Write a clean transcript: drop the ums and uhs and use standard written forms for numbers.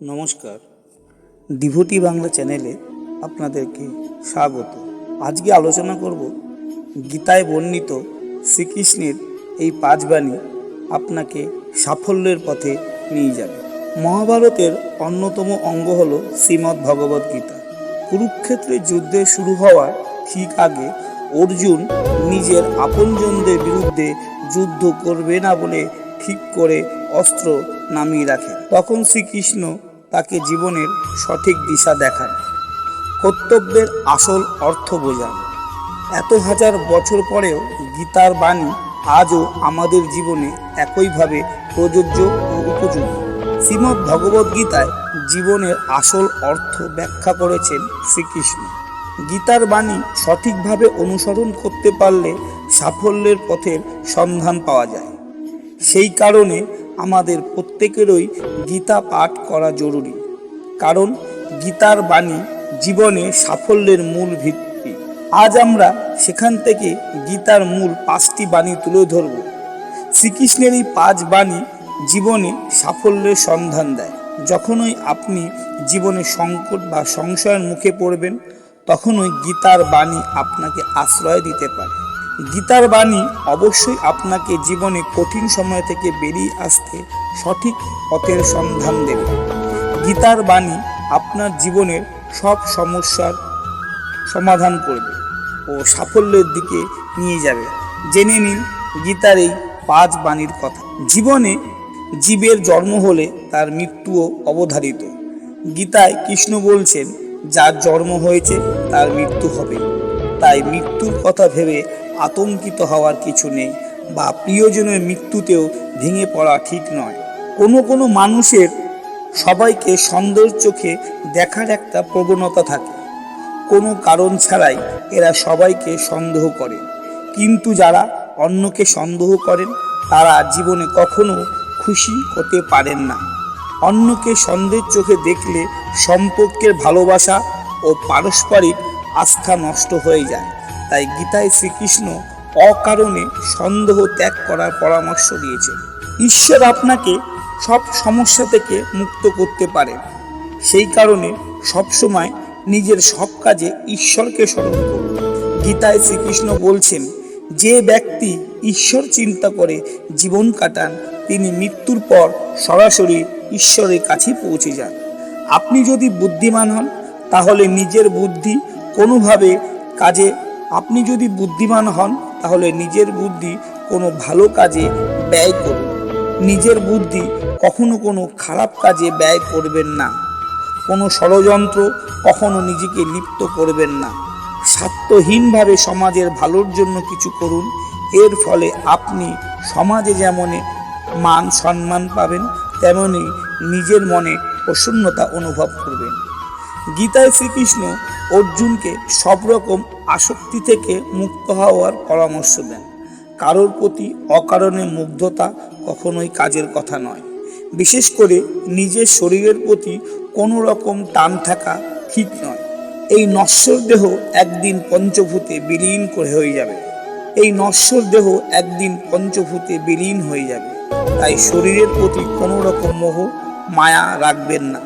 নমস্কার, ডিভোটি বাংলা চ্যানেলে আপনাদেরকে স্বাগত। আজকে আলোচনা করব গীতায় বর্ণিত শ্রীকৃষ্ণের এই 5 বাণী আপনাকে সাফল্যের পথে নিয়ে যাবে। মহাভারতের অন্যতম অঙ্গ হল শ্রীমদ্ ভগবদ গীতা। কুরুক্ষেত্রের যুদ্ধে শুরু হওয়ার ঠিক আগে অর্জুন নিজের আপনজনদের বিরুদ্ধে যুদ্ধ করবে না বলে ঠিক করে অস্ত্র নামিয়ে রাখে। তখন শ্রীকৃষ্ণ তাকে জীবনের সঠিক দিশা দেখান, কর্তব্যের আসল অর্থ বোঝান। এত হাজার বছর পরেও গীতার বাণী আজও আমাদের জীবনে একইভাবে প্রযোজ্য ও উপযোগী। শ্রীমদ্ ভগবদ গীতায় জীবনের আসল অর্থ ব্যাখ্যা করেছেন শ্রীকৃষ্ণ। গীতার বাণী সঠিকভাবে অনুসরণ করতে পারলে সাফল্যের পথের সন্ধান পাওয়া যায়। সেই কারণে আমাদের প্রত্যেকেরই গীতা পাঠ করা জরুরি, কারণ গীতার বাণী জীবনে সাফল্যের মূল ভিত্তি। আজ আমরা সেখান থেকে গীতার মূল 5টি বাণী তুলে ধরব। শ্রীকৃষ্ণের এই 5 বাণী জীবনে সাফল্যের সন্ধান দেয়। যখনই আপনি জীবনে সংকট বা সংশয়ের মুখে পড়বেন, তখনই গীতার বাণী আপনাকে আশ্রয় দিতে পারে। গীতার বাণী অবশ্যই আপনাকে জীবনে কঠিন সময় থেকে বেরিয়ে আসতে সঠিক পথের সন্ধান দেবে। গীতার বাণী আপনার জীবনের সব সমস্যার সমাধান করবে ও সাফল্যের দিকে নিয়ে যাবে। জেনে নিন গীতার এই 5 বাণীর কথা। জীবনে জীবের জন্ম হলে তার মৃত্যুও অবধারিত। গীতায় কৃষ্ণ বলছেন, যার জন্ম হয়েছে তার মৃত্যু হবে। তাই মৃত্যুর কথা ভেবে আতঙ্কিত হওয়ার কিছু নেই, বা প্রিয়জনের মৃত্যুতেও ভেঙে পড়া ঠিক নয়। কোনো মানুষের সবাইকে সন্দেহের চোখে দেখার একটা প্রবণতা থাকে। কোনো কারণ ছাড়াই এরা সবাইকে সন্দেহ করে, কিন্তু যারা অন্যকে সন্দেহ করেন তারা জীবনে কখনো খুশি হতে পারেন না। অন্যকে সন্দেহের চোখে দেখলে সম্পর্কের ভালোবাসা ও পারস্পরিক আস্থা নষ্ট হয়ে যায়। তাই গীতায় শ্রীকৃষ্ণ অকারণে সন্দেহ ত্যাগ করার পরামর্শ দিয়েছেন। ঈশ্বর আপনাকে সব সমস্যা থেকে মুক্ত করতে পারেন। সেই কারণে সবসময় নিজের সব কাজে ঈশ্বরকে স্মরণ করুন। গীতায় শ্রীকৃষ্ণ বলছেন, যে ব্যক্তি ঈশ্বর চিন্তা করে জীবন কাটান, তিনি মৃত্যুর পর সরাসরি ঈশ্বরের কাছে পৌঁছে যান। আপনি যদি বুদ্ধিমান হন তাহলে নিজের বুদ্ধি কোনো ভালো কাজে ব্যয় করুন। নিজের বুদ্ধি কখনো কোনো খারাপ কাজে ব্যয় করবেন না। কোনো ষড়যন্ত্র কখনো নিজেকে লিপ্ত করবেন না। স্বার্থহীনভাবে সমাজের ভালোর জন্য কিছু করুন। এর ফলে আপনি সমাজে যেমন মান সম্মান পাবেন, তেমনি নিজের মনে প্রসন্নতা অনুভব করবেন। গীতায় শ্রীকৃষ্ণ অর্জুনকে সব রকম আসক্তি থেকে মুক্ত হওয়ার পরামর্শ দেন। কারোর প্রতি অকারণে মুগ্ধতা কখনোই কাজের কথা নয়। বিশেষ করে নিজের শরীরের প্রতি কোনো রকম টান থাকা ঠিক নয়। এই নশ্বর দেহ একদিন পঞ্চভূতে বিলীন হয়ে যাবে। তাই শরীরের প্রতি কোনো রকম মোহ মায়া রাখবেন না।